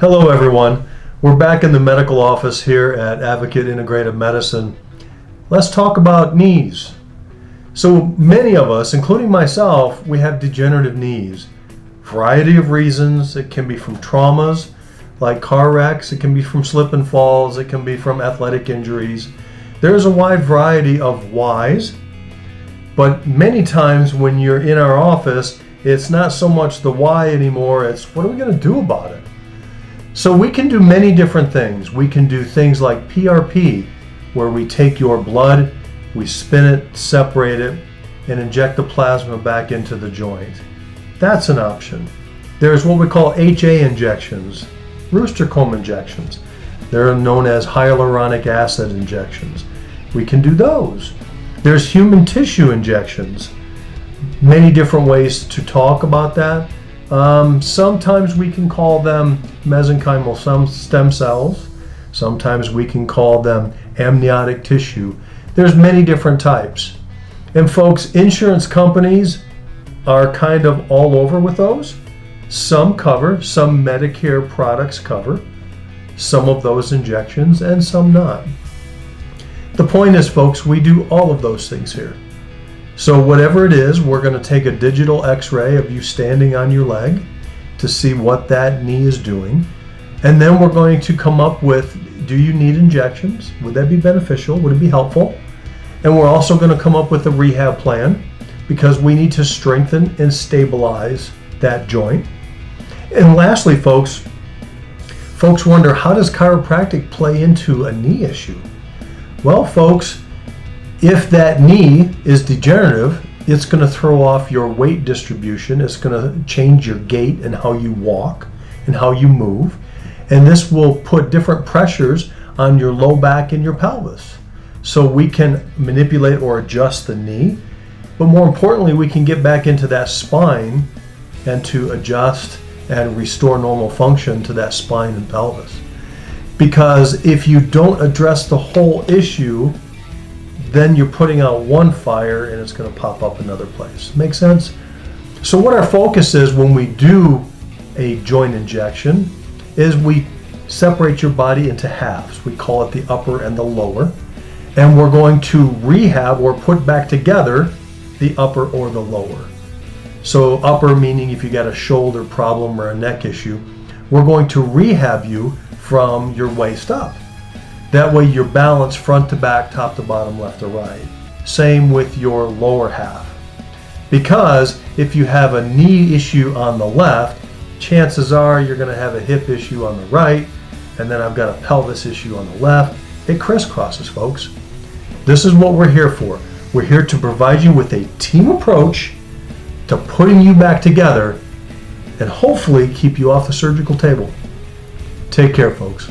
Hello everyone. We're back in the medical office here at Advocate Integrative Medicine. Let's talk about knees. So many of us, including myself, we have degenerative knees. Variety of reasons. It can be from traumas like car wrecks, it can be from slip and falls, it can be from athletic injuries. There's a wide variety of whys, but many times when you're in our office, it's not so much the why anymore, it's what are we going to do about it? So we can do many different things. We can do things like PRP, where we take your blood, we spin it, separate it, and inject the plasma back into the joint. That's an option. There's what we call HA injections, rooster comb injections. They're known as hyaluronic acid injections. We can do those. There's human tissue injections. Many different ways to talk about that. Sometimes we can call them mesenchymal stem cells. Sometimes we can call them amniotic tissue. There's many different types. And folks, insurance companies are kind of all over with those. Some cover, some Medicare products cover some of those injections and some not. The point is, folks, we do all of those things here. So whatever it is, we're going to take a digital x-ray of you standing on your leg to see what that knee is doing. And then we're going to come up with, do you need injections? Would that be beneficial? Would it be helpful? And we're also going to come up with a rehab plan because we need to strengthen and stabilize that joint. And lastly, folks wonder, how does chiropractic play into a knee issue? Well, folks, if that knee is degenerative, it's going to throw off your weight distribution. It's going to change your gait and how you walk and how you move. And this will put different pressures on your low back and your pelvis. So we can manipulate or adjust the knee, but more importantly, we can get back into that spine and to adjust and restore normal function to that spine and pelvis. Because if you don't address the whole issue, then you're putting out one fire and it's going to pop up another place. Make sense? So what our focus is when we do a joint injection is we separate your body into halves. We call it the upper and the lower. And we're going to rehab or put back together the upper or the lower. So upper meaning if you got a shoulder problem or a neck issue, we're going to rehab you from your waist up. That way you're balanced front to back, top to bottom, left to right. Same with your lower half. Because if you have a knee issue on the left, chances are you're going to have a hip issue on the right, and then I've got a pelvis issue on the left. It crisscrosses, folks. This is what we're here for. We're here to provide you with a team approach to putting you back together and hopefully keep you off the surgical table. Take care, folks.